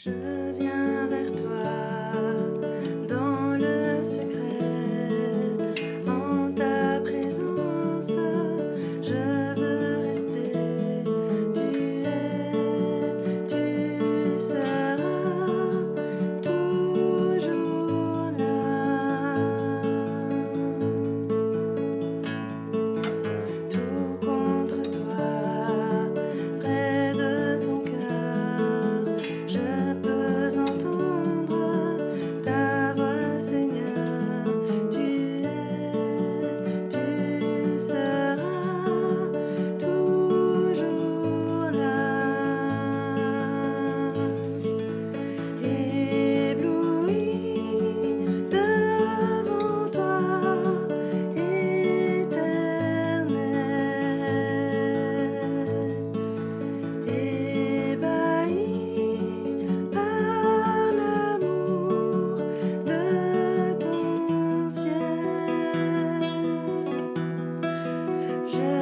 Je viens vers toi dans le secret, en ta présence, je veux rester. Tu seras toujours là. Tout contre toi, près de ton cœur, je peux entendre ta voix, Seigneur. Tu seras toujours là. Ébloui devant toi, éternel, ébahi par l'amour de ton ciel. Je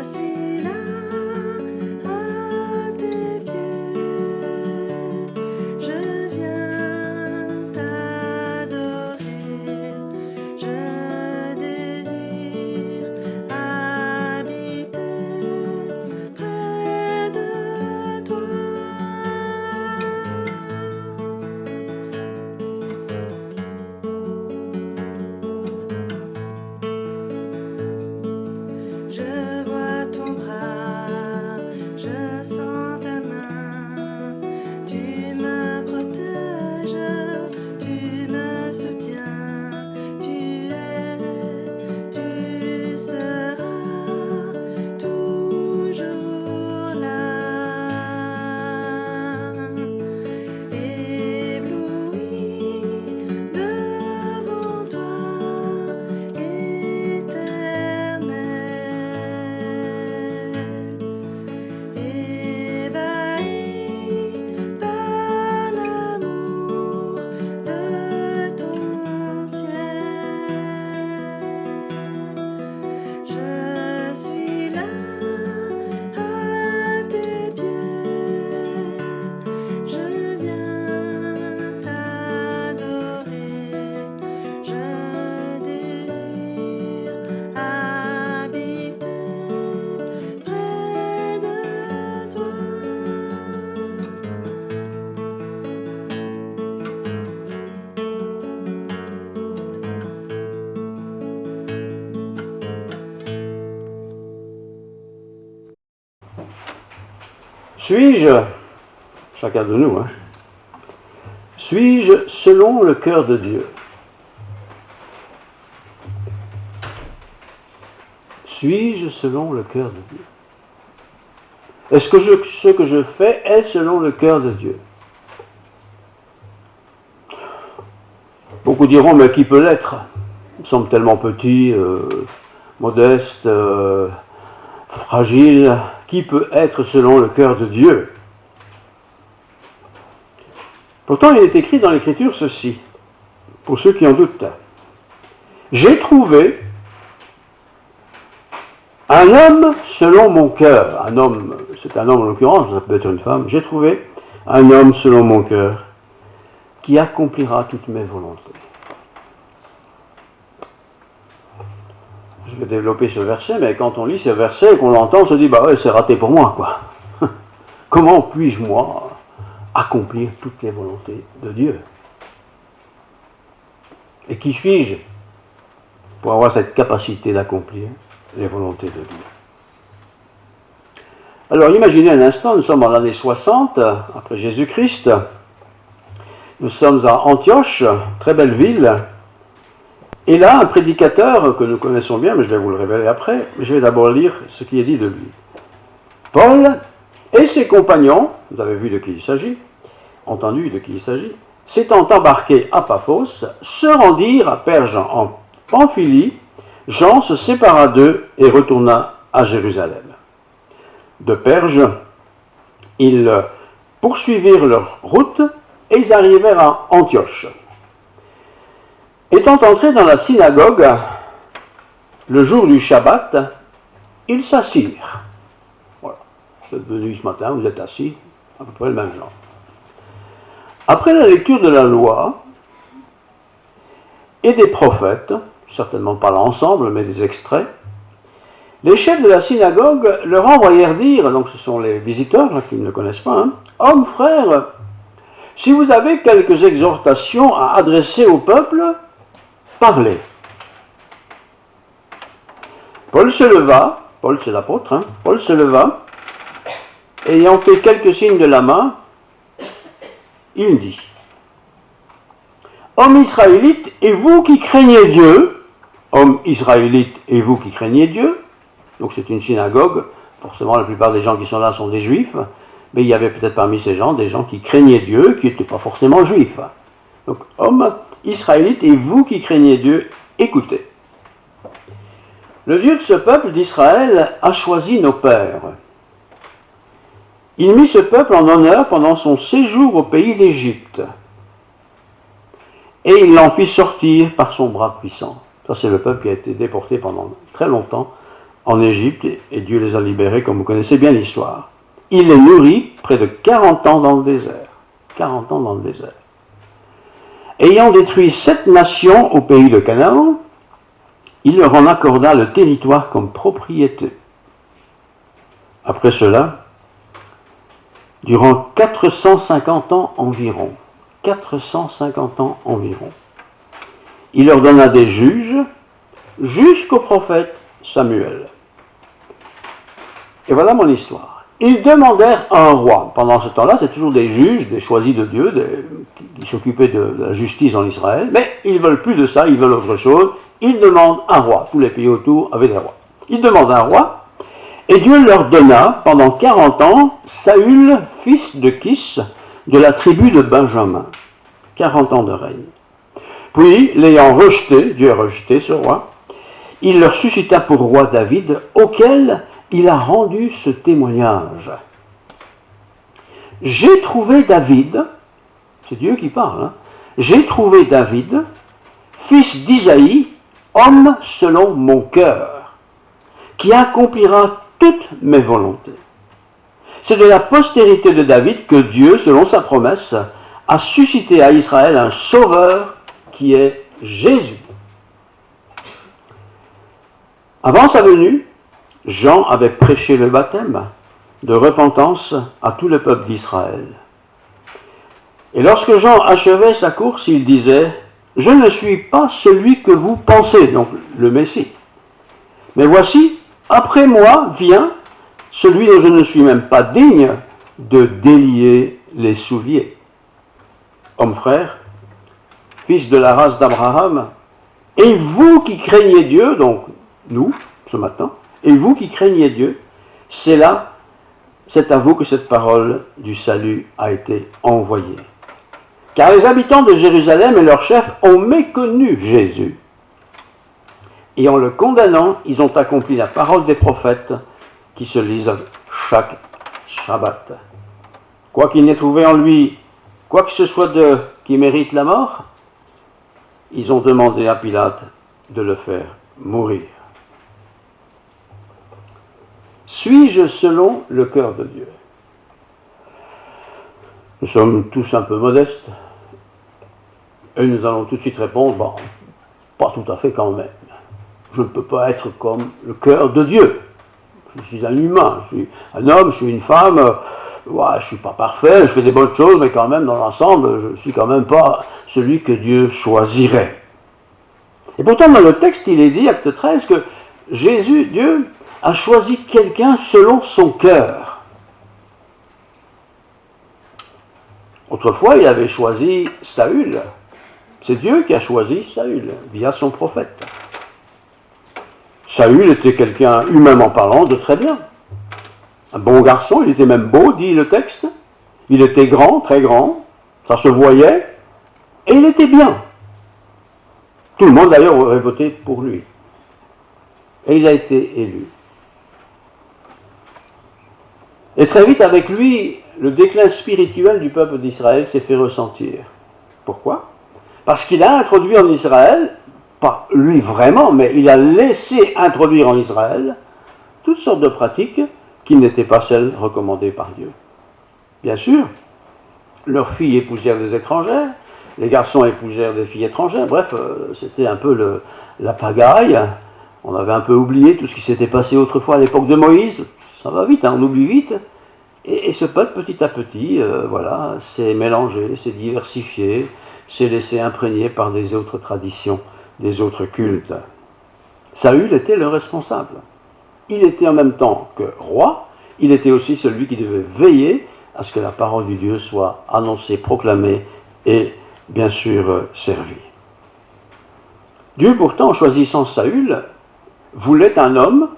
suis là à tes pieds, je viens t'adorer, je désire habiter près de toi. Je vois ton bras, je sens ta main, tu me protèges, tu me soutiens, tu seras toujours là. Ébloui devant toi, éternel, ébahi par l'amour de ton ciel. Je suis là à tes pieds, je viens t'adorer, je désire habiter près de toi. Suis-je, chacun de nous, suis-je selon le cœur de Dieu? Suis-je selon le cœur de Dieu? Est-ce que ce que je fais est selon le cœur de Dieu? Beaucoup diront, mais qui peut l'être? Nous sommes tellement petits, modestes, fragiles. Qui peut être selon le cœur de Dieu? Pourtant, il est écrit dans l'Écriture ceci, pour ceux qui en doutent. J'ai trouvé un homme selon mon cœur. Un homme, c'est un homme en l'occurrence, ça peut être une femme. J'ai trouvé un homme selon mon cœur qui accomplira toutes mes volontés. Je vais développer ce verset, mais quand on lit ce verset et qu'on l'entend, on se dit, bah ouais, c'est raté pour moi, quoi. Comment puis-je, moi, accomplir toutes les volontés de Dieu? Et qui suis-je pour avoir cette capacité d'accomplir les volontés de Dieu? Alors imaginez un instant, nous sommes en l'année 60, après Jésus-Christ, nous sommes à Antioche, très belle ville, et là un prédicateur que nous connaissons bien, mais je vais vous le révéler après, mais je vais d'abord lire ce qui est dit de lui. Paul et ses compagnons, vous avez vu de qui il s'agit, entendu de qui il s'agit, s'étant embarqués à Paphos, se rendirent à Perge en Pamphylie. Jean se sépara d'eux et retourna à Jérusalem. De Perge, ils poursuivirent leur route et ils arrivèrent à Antioche. Étant entrés dans la synagogue, le jour du Shabbat, ils s'assirent. Voilà. Vous êtes venus ce matin, vous êtes assis, à peu près le même genre. Après la lecture de la loi et des prophètes, certainement pas l'ensemble, mais des extraits, les chefs de la synagogue leur envoyèrent dire, donc ce sont les visiteurs qui ne le connaissent pas, Hommes, frères, si vous avez quelques exhortations à adresser au peuple, parlez. Paul se leva, Paul c'est l'apôtre, Paul se leva, ayant fait quelques signes de la main, il dit, Hommes israélites, et vous qui craignez Dieu, hommes israélites, et vous qui craignez Dieu, donc c'est une synagogue, forcément la plupart des gens qui sont là sont des juifs, mais il y avait peut-être parmi ces gens des gens qui craignaient Dieu, qui n'étaient pas forcément juifs. Donc, hommes israélites, et vous qui craignez Dieu, écoutez. Le Dieu de ce peuple d'Israël a choisi nos pères. Il mit ce peuple en honneur pendant son séjour au pays d'Égypte. Et il l'en fit sortir par son bras puissant. Ça, c'est le peuple qui a été déporté pendant très longtemps en Égypte, et Dieu les a libérés, comme vous connaissez bien l'histoire. Il les nourrit près de 40 ans dans le désert. 40 ans dans le désert. Ayant détruit 7 nations au pays de Canaan, il leur en accorda le territoire comme propriété. Après cela, durant 450 ans environ, 450 ans environ, il leur donna des juges jusqu'au prophète Samuel. Et voilà mon histoire. Ils demandèrent un roi. Pendant ce temps-là, c'est toujours des juges, des choisis de Dieu, qui s'occupaient de la justice en Israël, mais ils ne veulent plus de ça, ils veulent autre chose. Ils demandent un roi. Tous les pays autour avaient des rois. Ils demandent un roi, et Dieu leur donna, pendant 40 ans, Saül, fils de Kis, de la tribu de Benjamin. 40 ans de règne. Puis, l'ayant rejeté, Dieu a rejeté ce roi, il leur suscita pour roi David, auquel il a rendu ce témoignage. J'ai trouvé David, c'est Dieu qui parle, j'ai trouvé David, fils d'Isaïe, homme selon mon cœur, qui accomplira toutes mes volontés. C'est de la postérité de David que Dieu, selon sa promesse, a suscité à Israël un sauveur qui est Jésus. Avant sa venue, Jean avait prêché le baptême de repentance à tout le peuple d'Israël. Et lorsque Jean achevait sa course, il disait « Je ne suis pas celui que vous pensez, donc le Messie. Mais voici, après moi vient celui dont je ne suis même pas digne de délier les souliers. Homme frère, fils de la race d'Abraham, et vous qui craignez Dieu, donc nous, ce matin, et vous qui craignez Dieu, c'est à vous que cette parole du salut a été envoyée. Car les habitants de Jérusalem et leurs chefs ont méconnu Jésus. Et en le condamnant, ils ont accompli la parole des prophètes qui se lisent chaque Shabbat. Quoiqu'il n'ait trouvé en lui quoi que ce soit qui mérite la mort, ils ont demandé à Pilate de le faire mourir. Suis-je selon le cœur de Dieu? Nous sommes tous un peu modestes et nous allons tout de suite répondre, bon, pas tout à fait quand même. Je ne peux pas être comme le cœur de Dieu. Je suis un humain, je suis un homme, je suis une femme, je ne suis pas parfait, je fais des bonnes choses, mais quand même dans l'ensemble, je ne suis quand même pas celui que Dieu choisirait. Et pourtant dans le texte, il est dit, acte 13, que Jésus, Dieu, a choisi quelqu'un selon son cœur. Autrefois, il avait choisi Saül. C'est Dieu qui a choisi Saül, via son prophète. Saül était quelqu'un, humainement parlant, de très bien. Un bon garçon, il était même beau, dit le texte. Il était grand, très grand, ça se voyait, et il était bien. Tout le monde d'ailleurs aurait voté pour lui. Et il a été élu. Et très vite avec lui, le déclin spirituel du peuple d'Israël s'est fait ressentir. Pourquoi? Parce qu'il a introduit en Israël, pas lui vraiment, mais il a laissé introduire en Israël toutes sortes de pratiques qui n'étaient pas celles recommandées par Dieu. Bien sûr, leurs filles épousèrent des étrangères, les garçons épousèrent des filles étrangères, bref, c'était un peu la pagaille. On avait un peu oublié tout ce qui s'était passé autrefois à l'époque de Moïse, ça va vite, hein, on oublie vite. Et ce peuple, petit à petit, voilà, s'est mélangé, s'est diversifié, s'est laissé imprégner par des autres traditions, des autres cultes. Saül était le responsable. Il était en même temps que roi, il était aussi celui qui devait veiller à ce que la parole du Dieu soit annoncée, proclamée et bien sûr servie. Dieu pourtant, en choisissant Saül, voulait un homme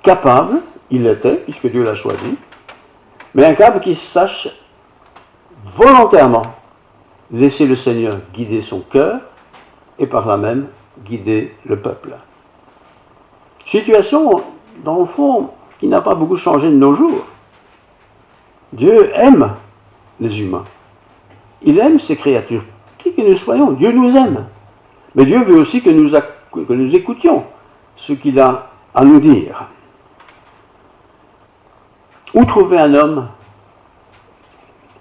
capable, il l'était, puisque Dieu l'a choisi, mais incapable qui sache volontairement laisser le Seigneur guider son cœur et par là même guider le peuple. Situation, dans le fond, qui n'a pas beaucoup changé de nos jours. Dieu aime les humains. Il aime ces créatures. Qui que nous soyons, Dieu nous aime. Mais Dieu veut aussi que nous écoutions ce qu'il a à nous dire. Où trouver un homme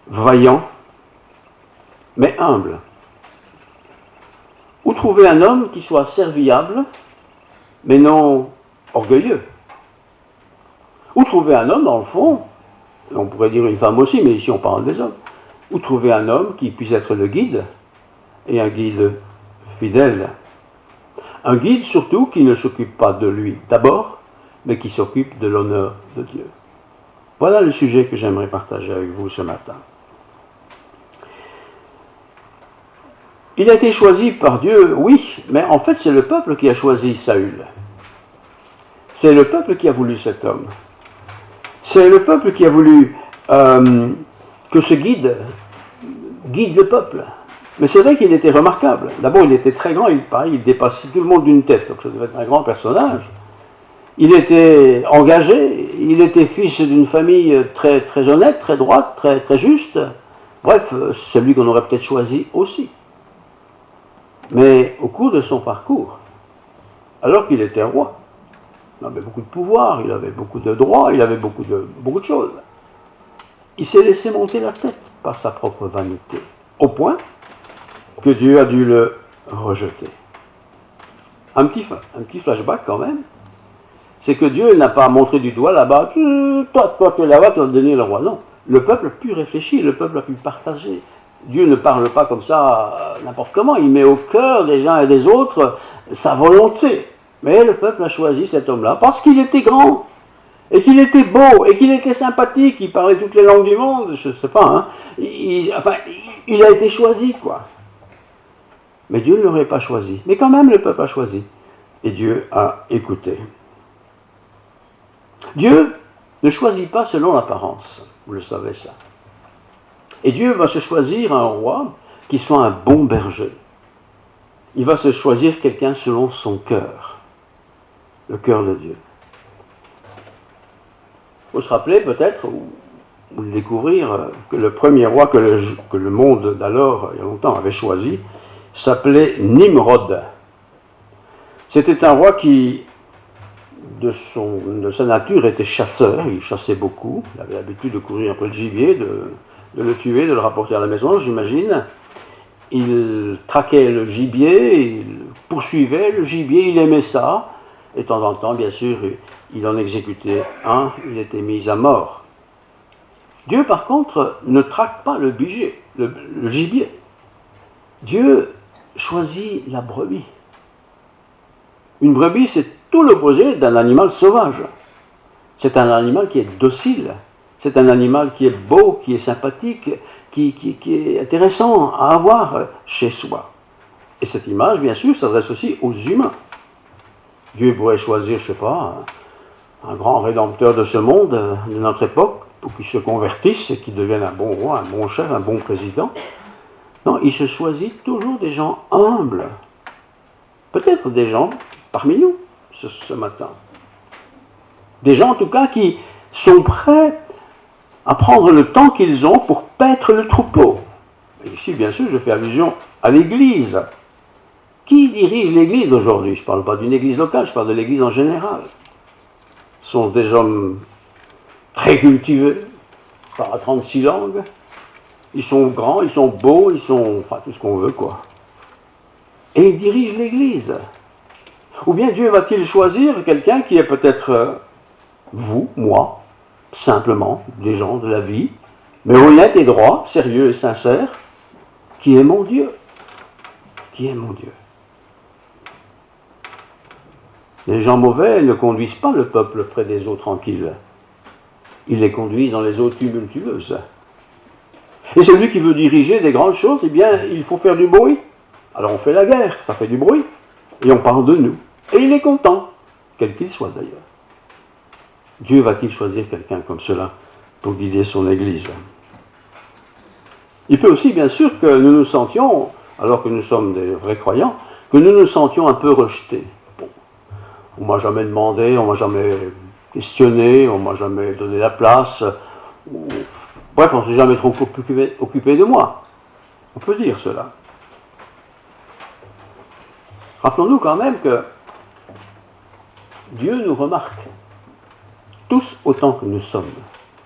vaillant, mais humble? Où trouver un homme qui soit serviable, mais non orgueilleux? Où trouver un homme, dans le fond, on pourrait dire une femme aussi, mais ici on parle des hommes, où trouver un homme qui puisse être le guide, et un guide fidèle? Un guide surtout qui ne s'occupe pas de lui d'abord, mais qui s'occupe de l'honneur de Dieu. Voilà le sujet que j'aimerais partager avec vous ce matin. Il a été choisi par Dieu, oui, mais en fait c'est le peuple qui a choisi Saül. C'est le peuple qui a voulu cet homme. C'est le peuple qui a voulu que ce guide le peuple. Mais c'est vrai qu'il était remarquable. D'abord, il était très grand, il dépassait tout le monde d'une tête, donc ça devait être un grand personnage. Il était engagé, il était fils d'une famille très, très honnête, très droite, très, très juste. Bref, celui qu'on aurait peut-être choisi aussi. Mais au cours de son parcours, alors qu'il était roi, il avait beaucoup de pouvoir, il avait beaucoup de droits, il avait beaucoup de choses. Il s'est laissé monter la tête par sa propre vanité, au point que Dieu a dû le rejeter. Un petit flashback quand même, c'est que Dieu n'a pas montré du doigt là-bas, toi tu es là-bas, tu vas devenir le roi. Non, le peuple a pu réfléchir, le peuple a pu partager. Dieu ne parle pas comme ça n'importe comment, il met au cœur des uns et des autres sa volonté. Mais le peuple a choisi cet homme-là parce qu'il était grand, et qu'il était beau, et qu'il était sympathique, il parlait toutes les langues du monde, je ne sais pas, hein. Il a été choisi, quoi. Mais Dieu ne l'aurait pas choisi. Mais quand même, le peuple a choisi. Et Dieu a écouté. Dieu ne choisit pas selon l'apparence, vous le savez ça. Et Dieu va se choisir un roi qui soit un bon berger. Il va se choisir quelqu'un selon son cœur, le cœur de Dieu. Il faut se rappeler peut-être, ou le découvrir, que le premier roi que le monde d'alors, il y a longtemps, avait choisi, s'appelait Nimrod. C'était un roi qui, de sa nature, était chasseur, il chassait beaucoup, il avait l'habitude de courir après le gibier, de le tuer, de le rapporter à la maison, j'imagine. Il traquait le gibier, il poursuivait le gibier, il aimait ça, et de temps en temps, bien sûr, il en exécutait un, il était mis à mort. Dieu, par contre, ne traque pas le gibier. Dieu choisit la brebis. Une brebis, c'est tout l'opposé d'un animal sauvage. C'est un animal qui est docile. C'est un animal qui est beau, qui est sympathique, qui est intéressant à avoir chez soi. Et cette image, bien sûr, s'adresse aussi aux humains. Dieu pourrait choisir, je ne sais pas, un grand rédempteur de ce monde, de notre époque, pour qu'il se convertisse et qu'il devienne un bon roi, un bon chef, un bon président. Non, il se choisit toujours des gens humbles. Peut-être des gens parmi nous ce matin. Des gens en tout cas qui sont prêts à prendre le temps qu'ils ont pour paître le troupeau. Et ici, bien sûr, je fais allusion à l'Église. Qui dirige l'Église aujourd'hui? Je ne parle pas d'une Église locale, je parle de l'Église en général. Ce sont des hommes très cultivés, parlent 36 langues, ils sont grands, ils sont beaux, ils sont, enfin, tout ce qu'on veut, quoi. Et ils dirigent l'Église. Ou bien Dieu va-t-il choisir quelqu'un qui est peut-être vous, moi, simplement, des gens de la vie, mais honnête et droit, sérieux et sincère, qui est mon Dieu. Qui est mon Dieu. Les gens mauvais ne conduisent pas le peuple près des eaux tranquilles. Ils les conduisent dans les eaux tumultueuses. Et celui qui veut diriger des grandes choses, eh bien, il faut faire du bruit. Alors on fait la guerre, ça fait du bruit, et on parle de nous. Et il est content, quel qu'il soit d'ailleurs. Dieu va-t-il choisir quelqu'un comme cela pour guider son Église? Il peut aussi, bien sûr, que nous nous sentions, alors que nous sommes des vrais croyants, que nous nous sentions un peu rejetés. Bon, on ne m'a jamais demandé, on ne m'a jamais questionné, on ne m'a jamais donné la place. Bref, on ne s'est jamais trop occupé de moi. On peut dire cela. Rappelons-nous quand même que Dieu nous remarque, tous autant que nous sommes.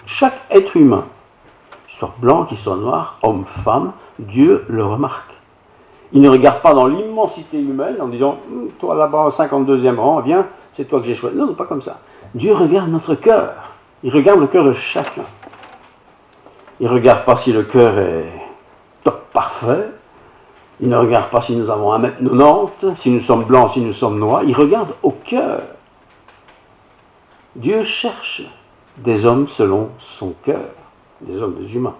Chaque être humain, qu'il soit blanc, qu'il soit noir, homme, femme, Dieu le remarque. Il ne regarde pas dans l'immensité humaine en disant « Toi là-bas au 52e rang, viens, c'est toi que j'ai choisi. » Non, pas comme ça. Dieu regarde notre cœur. Il regarde le cœur de chacun. Il ne regarde pas si le cœur est top parfait. Il ne regarde pas si nous avons 1m90, si nous sommes blancs, si nous sommes noirs. Il regarde au cœur. Dieu cherche des hommes selon son cœur, des hommes, des humains,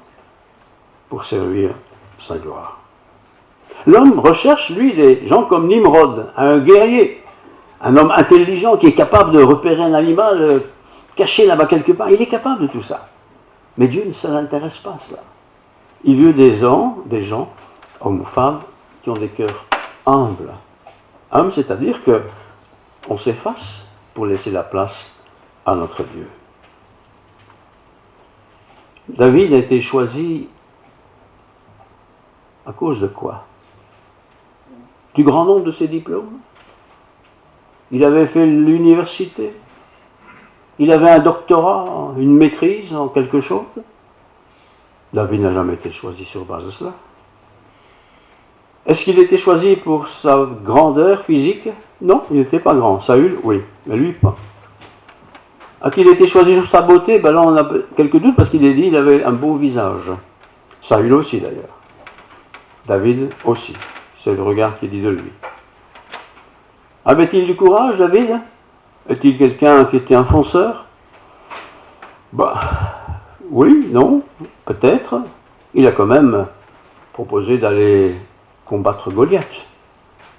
pour servir sa gloire. L'homme recherche, lui, des gens comme Nimrod, un guerrier, un homme intelligent qui est capable de repérer un animal caché là-bas quelque part. Il est capable de tout ça. Mais Dieu ne s'intéresse pas à cela. Il veut des gens, hommes ou femmes, qui ont des cœurs humbles. Humbles, c'est-à-dire qu'on s'efface pour laisser la place à notre Dieu. David a été choisi à cause de quoi? Du grand nombre de ses diplômes. Il avait fait l'université. Il avait un doctorat, une maîtrise en quelque chose. David n'a jamais été choisi sur base de cela. Est-ce qu'il était choisi pour sa grandeur physique? Non, il n'était pas grand. Saül, oui, mais lui pas. A-t-il été choisi sur sa beauté? Ben là, on a quelques doutes parce qu'il est dit qu'il avait un beau visage. Saül aussi d'ailleurs. David aussi. C'est le regard qui dit de lui. Avait-il du courage, David? Est-il quelqu'un qui était un fonceur? Oui, non, peut-être. Il a quand même proposé d'aller combattre Goliath,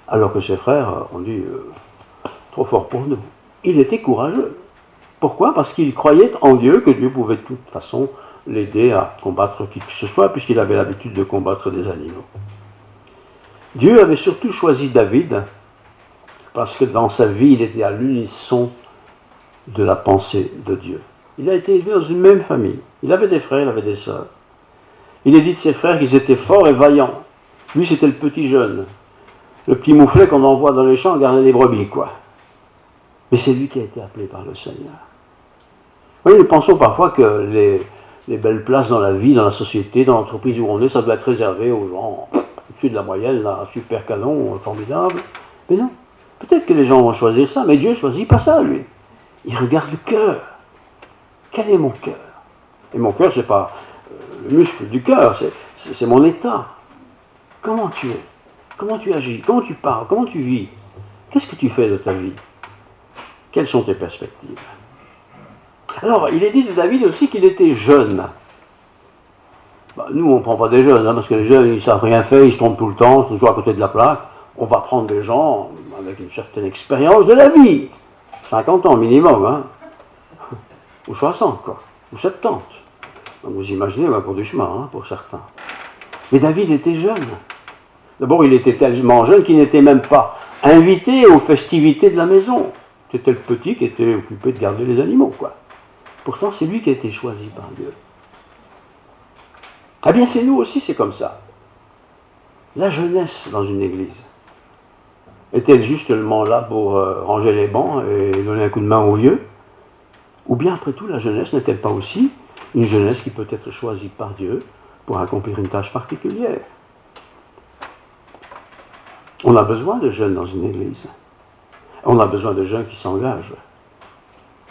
alors que ses frères ont dit trop fort pour nous. Il était courageux. Pourquoi? Parce qu'il croyait en Dieu, que Dieu pouvait de toute façon l'aider à combattre qui que ce soit, puisqu'il avait l'habitude de combattre des animaux. Dieu avait surtout choisi David parce que dans sa vie, il était à l'unisson de la pensée de Dieu. Il a été élevé dans une même famille. Il avait des frères, il avait des sœurs. Il est dit de ses frères qu'ils étaient forts et vaillants. Lui, c'était le petit jeune, le petit mouflet qu'on envoie dans les champs garder les brebis, quoi. Mais c'est lui qui a été appelé par le Seigneur. Oui, nous pensons parfois que les belles places dans la vie, dans la société, dans l'entreprise où on est, ça doit être réservé aux gens au-dessus de la moyenne, là, super canon, formidable. Mais non. Peut-être que les gens vont choisir ça, mais Dieu ne choisit pas ça, lui. Il regarde le cœur. Quel est mon cœur? Et mon cœur, ce n'est pas le muscle du cœur, c'est mon état. Comment tu es? Comment tu agis? Comment tu parles? Comment tu vis? Qu'est-ce que tu fais de ta vie? Quelles sont tes perspectives? Alors, il est dit de David aussi qu'il était jeune. Nous, on ne prend pas des jeunes, parce que les jeunes, ils ne savent rien faire, ils se trompent tout le temps, ils sont toujours à côté de la plaque. On va prendre des gens avec une certaine expérience de la vie. 50 ans minimum, ou 60, quoi, ou 70. Donc vous imaginez le cours du chemin, pour certains. Mais David était jeune. D'abord, il était tellement jeune qu'il n'était même pas invité aux festivités de la maison. C'était le petit qui était occupé de garder les animaux, quoi. Pourtant, c'est lui qui a été choisi par Dieu. Eh bien, c'est nous aussi, c'est comme ça. La jeunesse dans une église, est-elle justement là pour ranger les bancs et donner un coup de main aux vieux? Ou bien, après tout, la jeunesse n'est-elle pas aussi une jeunesse qui peut être choisie par Dieu pour accomplir une tâche particulière. On a besoin de jeunes dans une église. On a besoin de jeunes qui s'engagent.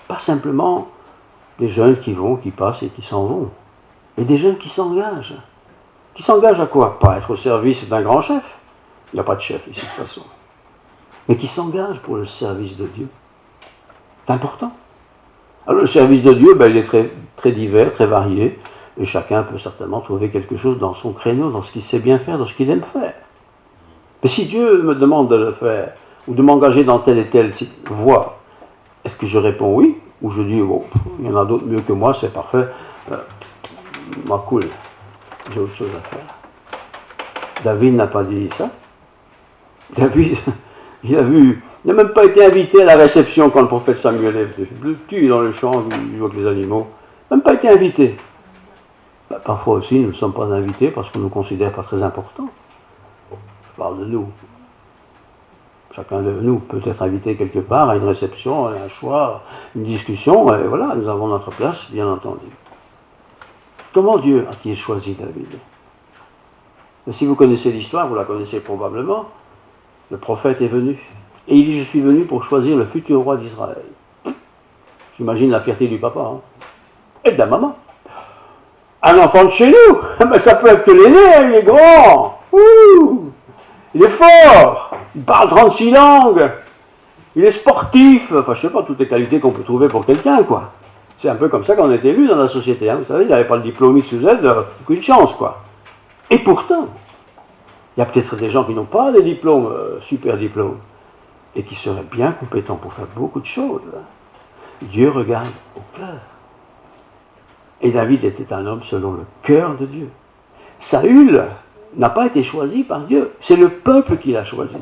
Pas simplement des jeunes qui vont, qui passent et qui s'en vont. Mais des jeunes qui s'engagent. Qui s'engagent à quoi? Pas être au service d'un grand chef. Il n'y a pas de chef ici de toute façon. Mais qui s'engagent pour le service de Dieu. C'est important. Alors le service de Dieu, il est très, très divers, très varié. Et chacun peut certainement trouver quelque chose dans son créneau, dans ce qu'il sait bien faire, dans ce qu'il aime faire. Mais si Dieu me demande de le faire, ou de m'engager dans telle et telle voie, est-ce que je réponds oui? Ou je dis, bon, il y en a d'autres mieux que moi, c'est parfait, moi cool, j'ai autre chose à faire. David n'a pas dit ça. David, il n'a même pas été invité à la réception quand le prophète Samuel est venu. Le petit dans le champ, il joue avec les animaux. Même pas été invité. Parfois aussi, nous ne sommes pas invités parce qu'on ne nous considère pas très importants. Je parle de nous. Chacun de nous peut être invité quelque part à une réception, à un choix, une discussion, et voilà, nous avons notre place, bien entendu. Comment Dieu a-t-il choisi David? Et si vous connaissez l'histoire, vous la connaissez probablement, le prophète est venu, et il dit, je suis venu pour choisir le futur roi d'Israël. J'imagine la fierté du papa, et de la maman. Un enfant de chez nous, mais ça peut être que l'aîné, il est grand, il est fort, il parle 36 langues, il est sportif, enfin je sais pas, toutes les qualités qu'on peut trouver pour quelqu'un, quoi. C'est un peu comme ça qu'on est élu dans la société, vous savez, il n'avait pas le diplôme X ou Z, aucune chance, quoi. Et pourtant, il y a peut-être des gens qui n'ont pas des diplômes, super diplômes, et qui seraient bien compétents pour faire beaucoup de choses. Dieu regarde au cœur. Et David était un homme selon le cœur de Dieu. Saül n'a pas été choisi par Dieu, c'est le peuple qui l'a choisi.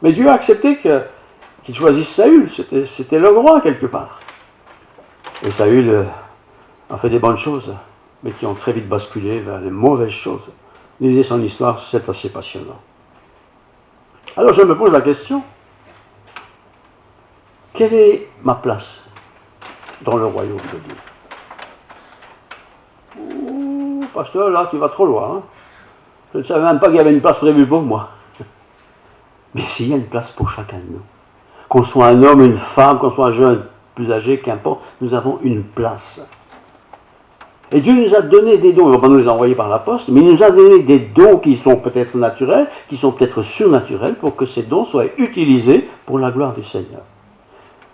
Mais Dieu a accepté qu'il choisisse Saül, c'était le roi quelque part. Et Saül a fait des bonnes choses, mais qui ont très vite basculé vers les mauvaises choses. Lisez son histoire, c'est assez passionnant. Alors je me pose la question, quelle est ma place dans le royaume de Dieu? Ouh, pasteur, là tu vas trop loin. Je ne savais même pas qu'il y avait une place prévue pour moi. Mais s'il y a une place pour chacun de nous, qu'on soit un homme, une femme, qu'on soit jeune, plus âgé, qu'importe, nous avons une place. Et Dieu nous a donné des dons, il ne va pas nous les envoyer par la poste, mais il nous a donné des dons qui sont peut-être naturels, qui sont peut-être surnaturels, pour que ces dons soient utilisés pour la gloire du Seigneur.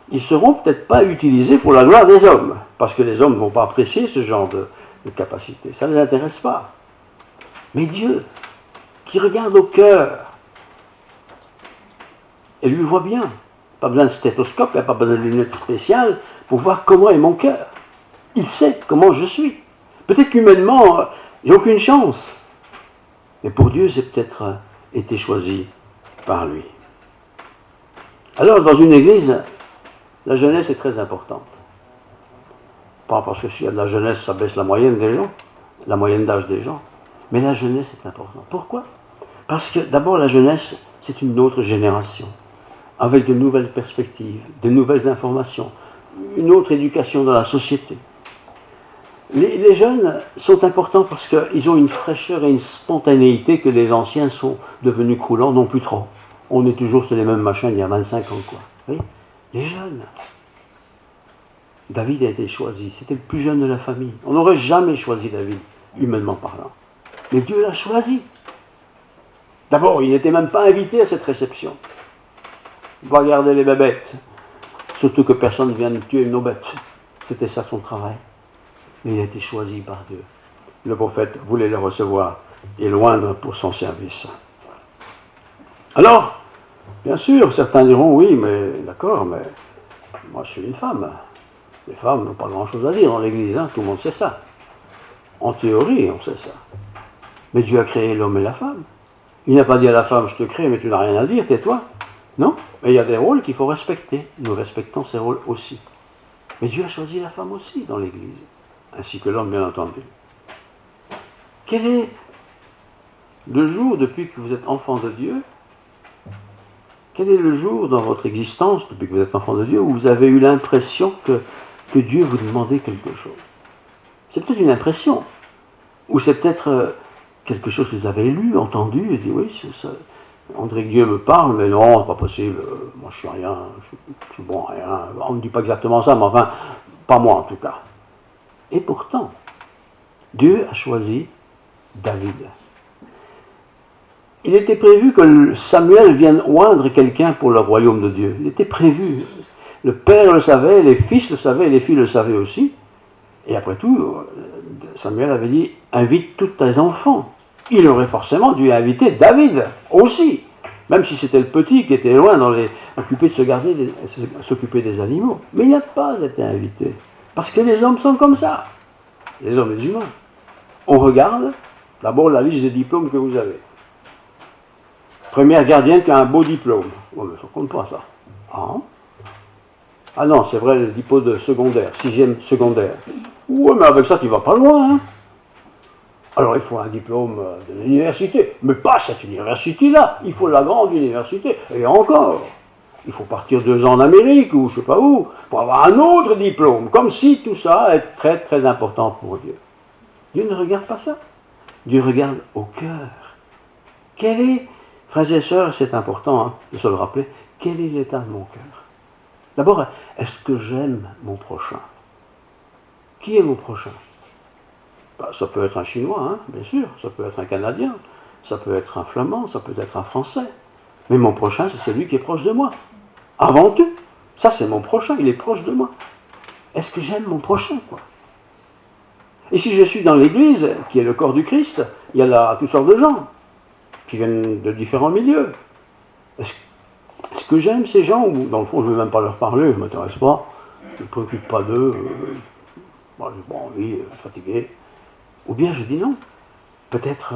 Ils ne seront peut-être pas utilisés pour la gloire des hommes, parce que les hommes ne vont pas apprécier ce genre de capacité, ça ne les intéresse pas. Mais Dieu, qui regarde au cœur, et lui voit bien, pas besoin de stéthoscope, il n'y a pas besoin de lunettes spéciales pour voir comment est mon cœur. Il sait comment je suis. Peut-être qu'humainement, j'ai aucune chance. Mais pour Dieu, j'ai peut-être été choisi par lui. Alors, dans une église, la jeunesse est très importante. Pas parce que s'il y a de la jeunesse, ça baisse la moyenne des gens, la moyenne d'âge des gens. Mais la jeunesse est importante. Pourquoi? Parce que d'abord, la jeunesse, c'est une autre génération, avec de nouvelles perspectives, de nouvelles informations, une autre éducation dans la société. Les jeunes sont importants parce qu'ils ont une fraîcheur et une spontanéité que les anciens sont devenus croulants, non plus trop. On est toujours sur les mêmes machins il y a 25 ans, quoi. Vous voyez? Les jeunes. David a été choisi, c'était le plus jeune de la famille. On n'aurait jamais choisi David, humainement parlant. Mais Dieu l'a choisi. D'abord, il n'était même pas invité à cette réception. Il va garder les bébêtes. Surtout que personne ne vienne tuer nos bêtes. C'était ça son travail. Mais il a été choisi par Dieu. Le prophète voulait le recevoir et loindre pour son service. Alors, bien sûr, certains diront, oui, mais d'accord, mais moi je suis une femme. Les femmes n'ont pas grand-chose à dire dans l'église, tout le monde sait ça. En théorie, on sait ça. Mais Dieu a créé l'homme et la femme. Il n'a pas dit à la femme, je te crée, mais tu n'as rien à dire, tais-toi. Non, mais il y a des rôles qu'il faut respecter. Nous respectons ces rôles aussi. Mais Dieu a choisi la femme aussi dans l'église, ainsi que l'homme, bien entendu. Quel est le jour, depuis que vous êtes enfant de Dieu, quel est le jour dans votre existence, depuis que vous êtes enfant de Dieu, où vous avez eu l'impression que Dieu vous demandait quelque chose? C'est peut-être une impression, Ou c'est peut-être quelque chose que vous avez lu, entendu, et dit oui, c'est ça. André Dieu me parle, mais non, c'est pas possible, moi je suis rien, je suis bon à rien. On ne dit pas exactement ça, mais enfin, pas moi en tout cas. Et pourtant, Dieu a choisi David. Il était prévu que Samuel vienne oindre quelqu'un pour le royaume de Dieu. Il était prévu. Le père le savait, les fils le savaient, et les filles le savaient aussi. Et après tout, Samuel avait dit, invite tous tes enfants. Il aurait forcément dû inviter David aussi, même si c'était le petit qui était loin occupé de s'occuper des animaux. Mais il n'a pas été invité, parce que les hommes sont comme ça, les hommes et les humains. On regarde d'abord la liste des diplômes que vous avez. Première gardienne qui a un beau diplôme. Oh, mais ça compte pas ça. Ah non, c'est vrai, le diplôme de secondaire, 6e secondaire. Ouais, mais avec ça, tu vas pas loin, hein. Alors, il faut un diplôme de l'université. Mais pas cette université-là. Il faut la grande université. Et encore, il faut partir 2 ans en Amérique ou je sais pas où, pour avoir un autre diplôme. Comme si tout ça est très, très important pour Dieu. Dieu ne regarde pas ça. Dieu regarde au cœur. Quel est, frères et sœurs, c'est important hein, de se le rappeler, quel est l'état de mon cœur? D'abord, est-ce que j'aime mon prochain? Qui est mon prochain? Ça peut être un Chinois, hein, bien sûr, ça peut être un Canadien, ça peut être un Flamand, ça peut être un Français. Mais mon prochain, c'est celui qui est proche de moi. Avant tout, ça c'est mon prochain, il est proche de moi. Est-ce que j'aime mon prochain, quoi? Et si je suis dans l'Église, qui est le corps du Christ, il y a là toutes sortes de gens qui viennent de différents milieux. Est-ce que j'aime ces gens, ou dans le fond je ne veux même pas leur parler, je ne m'intéresse pas, je ne me préoccupe pas d'eux, moi j'ai pas envie, fatigué. Ou bien je dis non. Peut-être,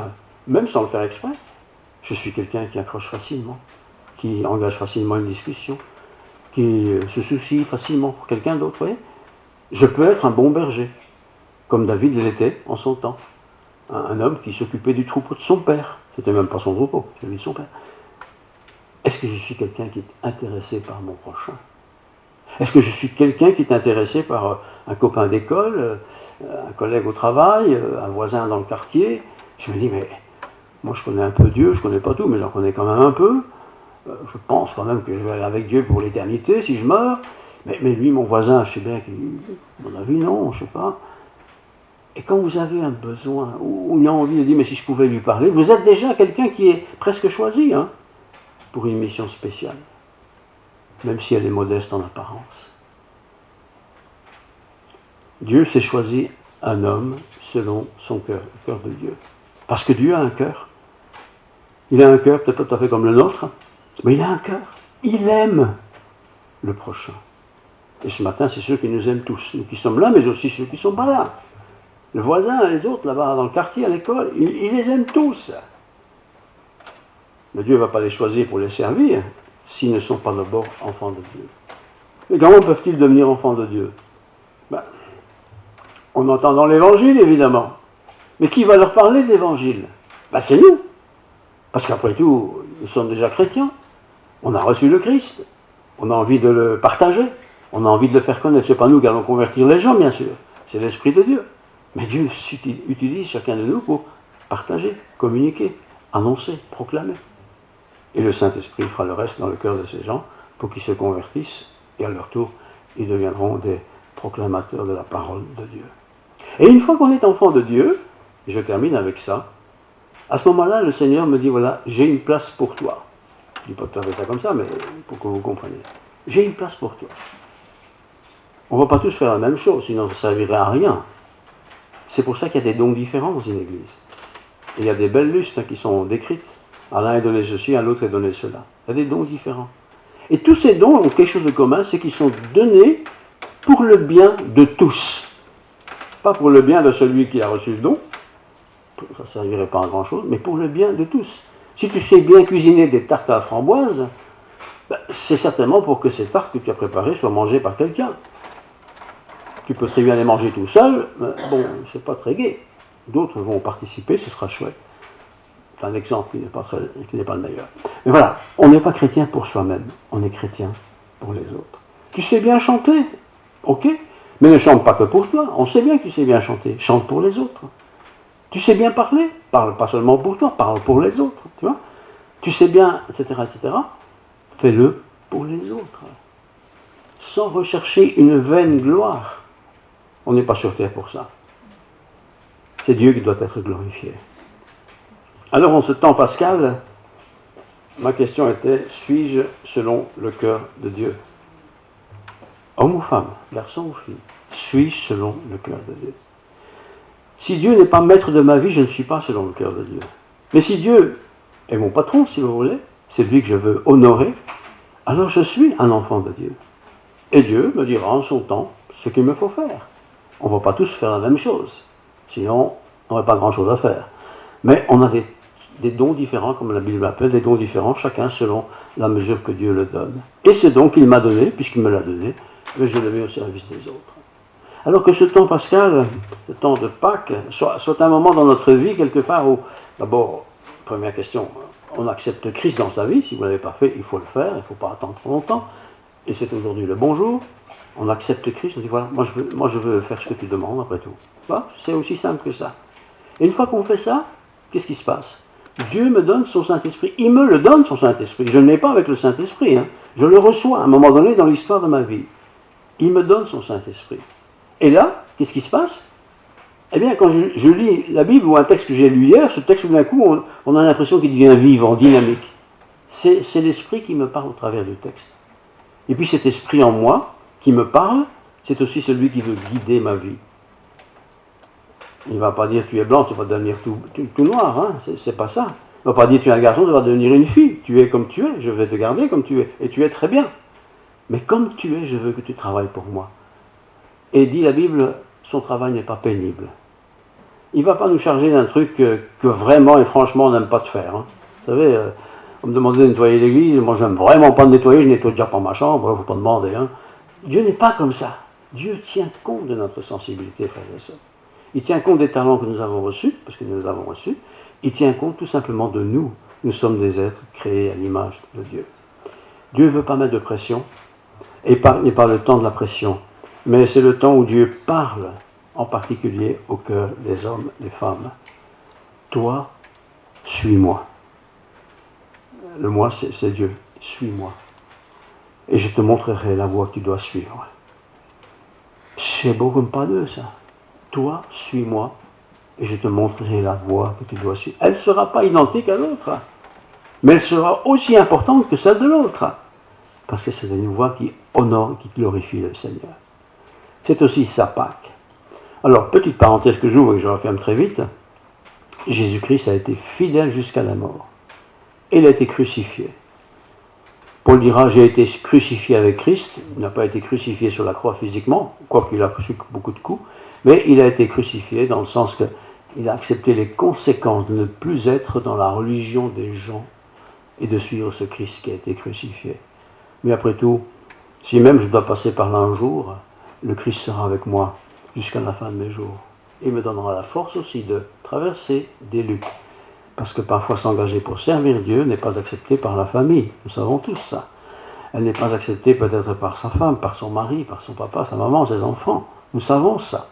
même sans le faire exprès, je suis quelqu'un qui accroche facilement, qui engage facilement une discussion, qui se soucie facilement pour quelqu'un d'autre. Vous voyez, je peux être un bon berger, comme David l'était en son temps. Un homme qui s'occupait du troupeau de son père. C'était même pas son troupeau, c'était lui son père. Est-ce que je suis quelqu'un qui est intéressé par mon prochain? Est-ce que je suis quelqu'un qui est intéressé par un copain d'école, un collègue au travail, un voisin dans le quartier? Je me dis, mais moi je connais un peu Dieu, je connais pas tout, mais j'en connais quand même un peu. Je pense quand même que je vais aller avec Dieu pour l'éternité si je meurs. Mais lui, mon voisin, je sais bien qu'il, à mon avis, non, je sais pas. Et quand vous avez un besoin, ou une envie de dire, mais si je pouvais lui parler, vous êtes déjà quelqu'un qui est presque choisi, hein, pour une mission spéciale, même si elle est modeste en apparence. Dieu s'est choisi un homme selon son cœur, le cœur de Dieu. Parce que Dieu a un cœur. Il a un cœur peut-être pas tout à fait comme le nôtre, mais il a un cœur. Il aime le prochain. Et ce matin, c'est ceux qui nous aiment tous, nous qui sommes là, mais aussi ceux qui ne sont pas là. Le voisin, les autres là-bas dans le quartier, à l'école, il les aime tous. Mais Dieu ne va pas les choisir pour les servir s'ils ne sont pas d'abord enfants de Dieu. Mais comment peuvent-ils devenir enfants de Dieu? On entend dans l'évangile, évidemment. Mais qui va leur parler de l'évangile? C'est nous. Parce qu'après tout, nous sommes déjà chrétiens. On a reçu le Christ. On a envie de le partager. On a envie de le faire connaître. Ce n'est pas nous qui allons convertir les gens, bien sûr. C'est l'Esprit de Dieu. Mais Dieu utilise chacun de nous pour partager, communiquer, annoncer, proclamer. Et le Saint-Esprit fera le reste dans le cœur de ces gens pour qu'ils se convertissent et à leur tour, ils deviendront des proclamateurs de la parole de Dieu. Et une fois qu'on est enfant de Dieu, et je termine avec ça, à ce moment-là, le Seigneur me dit, voilà, j'ai une place pour toi. Je ne dis pas tout à fait ça comme ça, mais pour que vous compreniez. J'ai une place pour toi. On ne va pas tous faire la même chose, sinon ça ne servirait à rien. C'est pour ça qu'il y a des dons différents dans une église. Et il y a des belles lustres qui sont décrites. À l'un est donné ceci, à l'autre est donné cela. Il y a des dons différents. Et tous ces dons ont quelque chose de commun, c'est qu'ils sont donnés pour le bien de tous. Pas pour le bien de celui qui a reçu le don, ça ne servirait pas à grand chose, mais pour le bien de tous. Si tu sais bien cuisiner des tartes à la framboise, c'est certainement pour que ces tartes que tu as préparées soient mangées par quelqu'un. Tu peux très bien les manger tout seul, mais bon, c'est pas très gai. D'autres vont participer, ce sera chouette. C'est un exemple qui n'est pas le meilleur. Mais voilà, on n'est pas chrétien pour soi-même, on est chrétien pour les autres. Tu sais bien chanter, ok, mais ne chante pas que pour toi, on sait bien que tu sais bien chanter, chante pour les autres. Tu sais bien parler, parle pas seulement pour toi, parle pour les autres, tu vois. Tu sais bien, etc., etc., fais-le pour les autres. Sans rechercher une vaine gloire. On n'est pas sur terre pour ça. C'est Dieu qui doit être glorifié. Alors en ce temps pascal, ma question était, suis-je selon le cœur de Dieu? Homme ou femme, garçon ou fille, suis-je selon le cœur de Dieu? Si Dieu n'est pas maître de ma vie, je ne suis pas selon le cœur de Dieu. Mais si Dieu est mon patron, si vous voulez, c'est lui que je veux honorer, alors je suis un enfant de Dieu. Et Dieu me dira en son temps ce qu'il me faut faire. On ne va pas tous faire la même chose, sinon on n'aurait pas grand-chose à faire. Mais on a des dons différents, comme la Bible appelle, des dons différents, chacun selon la mesure que Dieu le donne. Et ce don qu'il m'a donné, puisqu'il me l'a donné, je le mets au service des autres. Alors que ce temps pascal, ce temps de Pâques, soit un moment dans notre vie, quelque part où, d'abord, première question, on accepte Christ dans sa vie. Si vous ne l'avez pas fait, il faut le faire, il ne faut pas attendre trop longtemps. Et c'est aujourd'hui le bonjour. On accepte Christ, on dit voilà, moi je veux faire ce que tu demandes après tout. Voilà, c'est aussi simple que ça. Et une fois qu'on fait ça, qu'est-ce qui se passe? Dieu me donne son Saint-Esprit. Il me le donne, son Saint-Esprit. Je ne l'ai pas avec le Saint-Esprit. Je le reçois à un moment donné dans l'histoire de ma vie. Il me donne son Saint-Esprit. Et là, qu'est-ce qui se passe? Eh bien, quand je lis la Bible ou un texte que j'ai lu hier, ce texte, tout d'un coup, on a l'impression qu'il devient vivant, dynamique. C'est l'Esprit qui me parle au travers du texte. Et puis cet Esprit en moi, qui me parle, c'est aussi celui qui veut guider ma vie. Il ne va pas dire tu es blanc, tu vas devenir tout noir, hein? C'est pas ça. Il ne va pas dire tu es un garçon, tu vas devenir une fille. Tu es comme tu es, je vais te garder comme tu es. Et tu es très bien. Mais comme tu es, je veux que tu travailles pour moi. Et dit la Bible, son travail n'est pas pénible. Il ne va pas nous charger d'un truc que vraiment et franchement on n'aime pas de faire. Hein. Vous savez, on me demandait de nettoyer l'église, moi je n'aime vraiment pas de nettoyer, je nettoie déjà pas ma chambre, il ne faut pas demander. Hein. Dieu n'est pas comme ça. Dieu tient compte de notre sensibilité, frères et sœurs. Il tient compte des talents que nous avons reçus, parce que nous les avons reçus. Il tient compte tout simplement de nous. Nous sommes des êtres créés à l'image de Dieu. Dieu ne veut pas mettre de pression, et pas le temps de la pression. Mais c'est le temps où Dieu parle, en particulier au cœur des hommes, des femmes. Toi, suis-moi. Le moi, c'est Dieu. Suis-moi. Et je te montrerai la voie que tu dois suivre. C'est beau comme pas deux, ça. Toi, suis-moi, et je te montrerai la voie que tu dois suivre. Elle ne sera pas identique à l'autre, mais elle sera aussi importante que celle de l'autre. Parce que c'est une voie qui honore, qui glorifie le Seigneur. C'est aussi sa Pâque. Alors, petite parenthèse que j'ouvre et que je referme très vite, Jésus-Christ a été fidèle jusqu'à la mort. Et il a été crucifié. Paul dira, j'ai été crucifié avec Christ. Il n'a pas été crucifié sur la croix physiquement, quoiqu'il a reçu beaucoup de coups, mais il a été crucifié dans le sens qu'il a accepté les conséquences de ne plus être dans la religion des gens et de suivre ce Christ qui a été crucifié. Mais après tout, si même je dois passer par là un jour, le Christ sera avec moi jusqu'à la fin de mes jours. Il me donnera la force aussi de traverser des luttes. Parce que parfois s'engager pour servir Dieu n'est pas accepté par la famille. Nous savons tous ça. Elle n'est pas acceptée peut-être par sa femme, par son mari, par son papa, sa maman, ses enfants. Nous savons ça.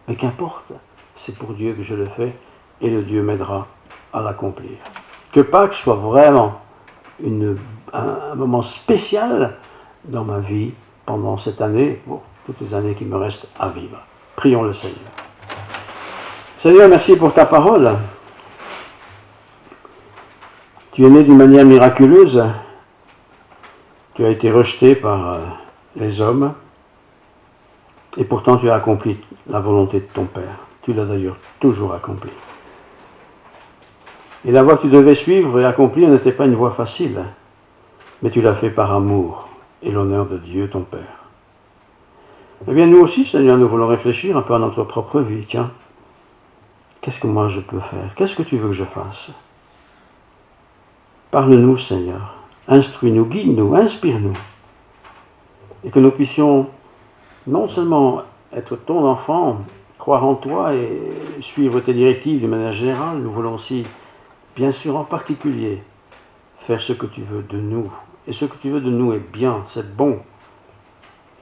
Mais qu'importe, c'est pour Dieu que je le fais et le Dieu m'aidera à l'accomplir. Que Pâques soit vraiment un moment spécial dans ma vie pendant cette année, bon, toutes les années qui me restent à vivre. Prions le Seigneur. Seigneur, merci pour ta parole. Tu es né d'une manière miraculeuse. Tu as été rejeté par les hommes. Et pourtant, tu as accompli la volonté de ton Père. Tu l'as d'ailleurs toujours accompli. Et la voie que tu devais suivre et accomplir n'était pas une voie facile. Mais tu l'as fait par amour et l'honneur de Dieu, ton Père. Eh bien, nous aussi, Seigneur, nous voulons réfléchir un peu à notre propre vie. Tiens, qu'est-ce que moi je peux faire? Qu'est-ce que tu veux que je fasse? Parle-nous, Seigneur. Instruis-nous, guide-nous, inspire-nous. Et que nous puissions non seulement être ton enfant, croire en toi et suivre tes directives de manière générale, nous voulons aussi, bien sûr en particulier, faire ce que tu veux de nous. Et ce que tu veux de nous est bien, c'est bon,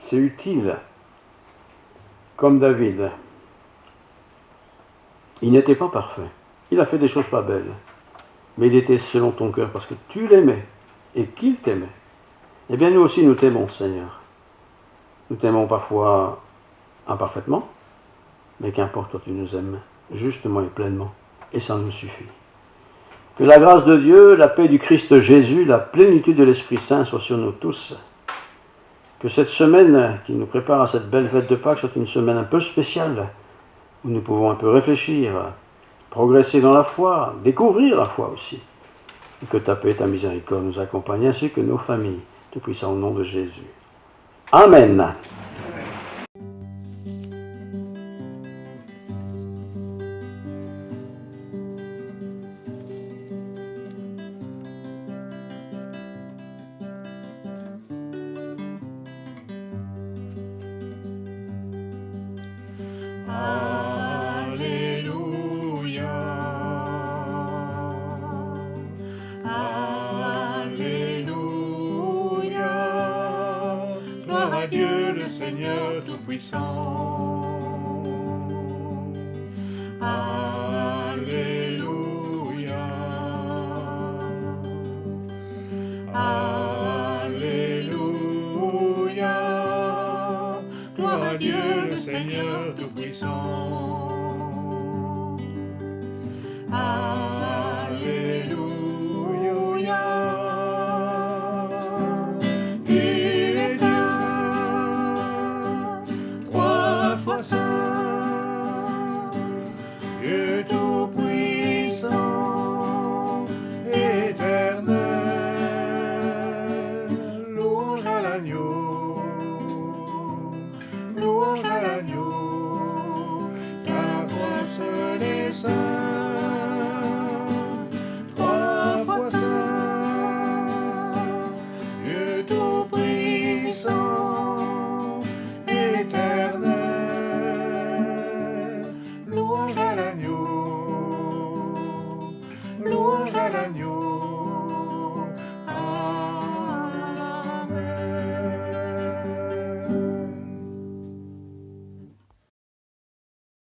c'est utile, comme David. Il n'était pas parfait. Il a fait des choses pas belles. Mais il était selon ton cœur parce que tu l'aimais et qu'il t'aimait. Eh bien, nous aussi, nous t'aimons, Seigneur. Nous t'aimons parfois imparfaitement, mais qu'importe, toi, tu nous aimes justement et pleinement. Et ça nous suffit. Que la grâce de Dieu, la paix du Christ Jésus, la plénitude de l'Esprit Saint soit sur nous tous. Que cette semaine qui nous prépare à cette belle fête de Pâques soit une semaine un peu spéciale, où nous pouvons un peu réfléchir, progresser dans la foi, découvrir la foi aussi. Et que ta paix et ta miséricorde nous accompagnent, ainsi que nos familles. Tout puissant au nom de Jésus. Amen. Alléluia. Alléluia. Gloire à Dieu le Seigneur Tout-Puissant. Alléluia. Alléluia. Gloire à Dieu le Seigneur Tout-Puissant. Alléluia. Tu es saint, trois fois saint, Dieu Tout-Puissant, éternel. Louange à l'agneau, louange à l'agneau, ta grâce des saints.